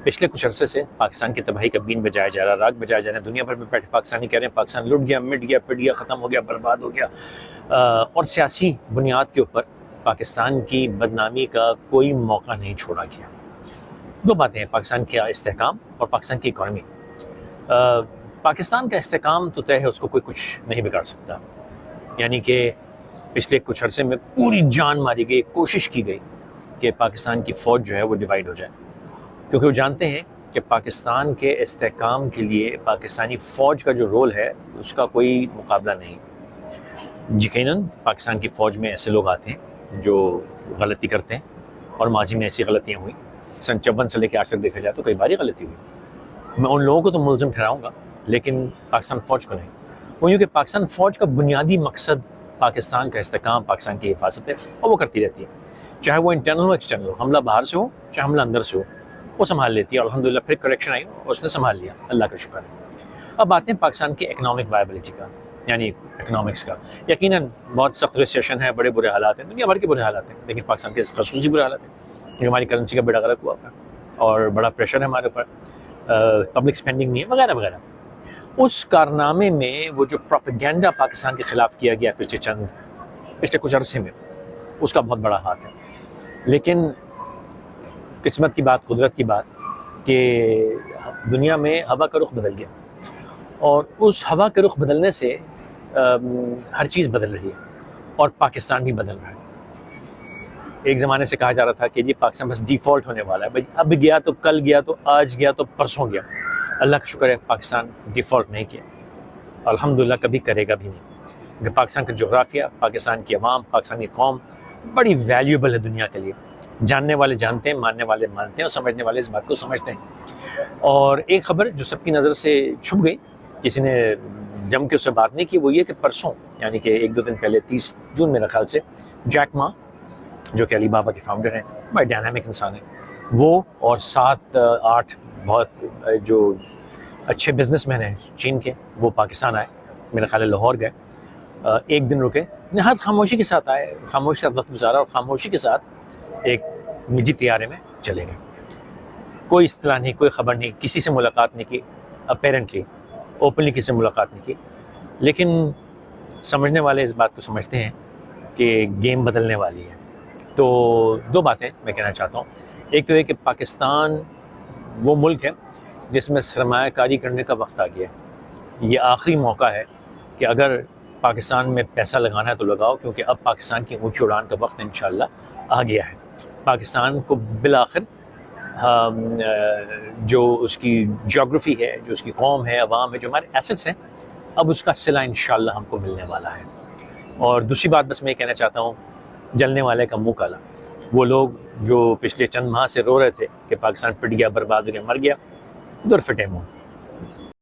پچھلے کچھ عرصے سے پاکستان کی تباہی کا بین بجایا جا رہا ہے، راگ بجایا جا رہا ہے. دنیا بھر میں بیٹھے پاکستانی کہہ رہے ہیں پاکستان لٹ گیا، مٹ گیا، پٹ گیا، ختم ہو گیا، برباد ہو گیا. اور سیاسی بنیاد کے اوپر پاکستان کی بدنامی کا کوئی موقع نہیں چھوڑا گیا. دو باتیں ہیں، پاکستان کا استحکام اور پاکستان کی اکانومی. پاکستان کا استحکام تو طے ہے، اس کو کوئی کچھ نہیں بگاڑ سکتا. یعنی کہ پچھلے کچھ عرصے میں پوری جان ماری گئی، کوشش کی گئی کہ پاکستان کی فوج جو ہے وہ ڈیوائیڈ ہو جائے، کیونکہ وہ جانتے ہیں کہ پاکستان کے استحکام کے لیے پاکستانی فوج کا جو رول ہے اس کا کوئی مقابلہ نہیں. یقیناً پاکستان کی فوج میں ایسے لوگ آتے ہیں جو غلطی کرتے ہیں، اور ماضی میں ایسی غلطیاں ہوئیں. سن 54 سے لے کے آج تک دیکھا جائے تو کئی باری غلطی ہوئی. میں ان لوگوں کو تو ملزم ٹھہراؤں گا، لیکن پاکستان فوج کو نہیں. وہ یوں کہ پاکستان فوج کا بنیادی مقصد پاکستان کا استحکام، پاکستان کی حفاظت ہے، اور وہ کرتی رہتی ہے. چاہے وہ انٹرنل ہو ایکسٹرنل ہو، حملہ باہر سے ہو چاہے حملہ اندر سے ہو، وہ سنبھال لیتی ہے. اور الحمدللہ پھر کریکشن آئی اور اس نے سنبھال لیا، اللہ کا شکر ہے. اب آتے ہیں پاکستان کی اکنامک وائبلٹی کا، یعنی اکنامکس کا. یقیناً بہت سخت ریسیشن ہے، بڑے برے حالات ہیں، دنیا بھر کے برے حالات ہیں، لیکن پاکستان کے خصوصی برے حالات ہیں کیونکہ ہماری کرنسی کا بیڑا غرق ہوا ہے اور بڑا پریشر ہے ہمارے اوپر، پبلک اسپینڈنگ نہیں ہے وغیرہ وغیرہ. اس کارنامے میں وہ جو پروپیگنڈا پاکستان کے خلاف کیا گیا پچھلے کچھ عرصے میں، اس کا بہت بڑا ہاتھ ہے. لیکن قسمت کی بات، قدرت کی بات کہ دنیا میں ہوا کا رخ بدل گیا، اور اس ہوا کے رخ بدلنے سے ہر چیز بدل رہی ہے، اور پاکستان بھی بدل رہا ہے. ایک زمانے سے کہا جا رہا تھا کہ یہ پاکستان بس ڈیفالٹ ہونے والا ہے، بھائی اب گیا تو کل گیا تو آج گیا تو پرسوں گیا. اللہ کا شکر ہے پاکستان ڈیفالٹ نہیں کیا، الحمدللہ کبھی کرے گا بھی نہیں. کہ پاکستان کا جغرافیہ، پاکستان کی عوام، پاکستان کی قوم بڑی ویلیوبل ہے دنیا کے لیے. جاننے والے جانتے ہیں، ماننے والے مانتے ہیں، اور سمجھنے والے اس بات کو سمجھتے ہیں. اور ایک خبر جو سب کی نظر سے چھپ گئی، کسی نے جم کے اس سے بات نہیں کی، وہ یہ کہ پرسوں یعنی کہ ایک دو دن پہلے 30 جون میرے خیال سے جیک ما، جو کہ علی بابا کے فاؤنڈر ہیں، بڑے ڈائنامک انسان ہیں، وہ اور 7-8 بہت جو اچھے بزنس مین ہیں چین کے، وہ پاکستان آئے. میرا خیال ہے لاہور گئے، ایک دن رکے، نہایت خاموشی کے ساتھ آئے، خاموشی کے ساتھ وقت گزارا، اور خاموشی کے ساتھ ایک نجی طیارے میں چلے گئے. کوئی اطلاع نہیں، کوئی خبر نہیں، کسی سے ملاقات نہیں کی، اپیرنٹلی اوپنلی کسی سے ملاقات نہیں کی. لیکن سمجھنے والے اس بات کو سمجھتے ہیں کہ گیم بدلنے والی ہے. تو دو باتیں میں کہنا چاہتا ہوں. ایک تو یہ کہ پاکستان وہ ملک ہے جس میں سرمایہ کاری کرنے کا وقت آ گیا ہے. یہ آخری موقع ہے کہ اگر پاکستان میں پیسہ لگانا ہے تو لگاؤ، کیونکہ اب پاکستان کی اونچی اڑان کا وقت انشاءاللہ آ گیا ہے. پاکستان کو بالآخر جو اس کی جیوگرافی ہے، جو اس کی قوم ہے، عوام ہے، جو ہمارے ایسٹس ہیں، اب اس کا صلہ انشاءاللہ ہم کو ملنے والا ہے. اور دوسری بات بس میں یہ کہنا چاہتا ہوں، جلنے والے کا منہ کالا. وہ لوگ جو پچھلے چند ماہ سے رو رہے تھے کہ پاکستان پٹ گیا، برباد ہو گیا، مر گیا، دور فٹے منہ.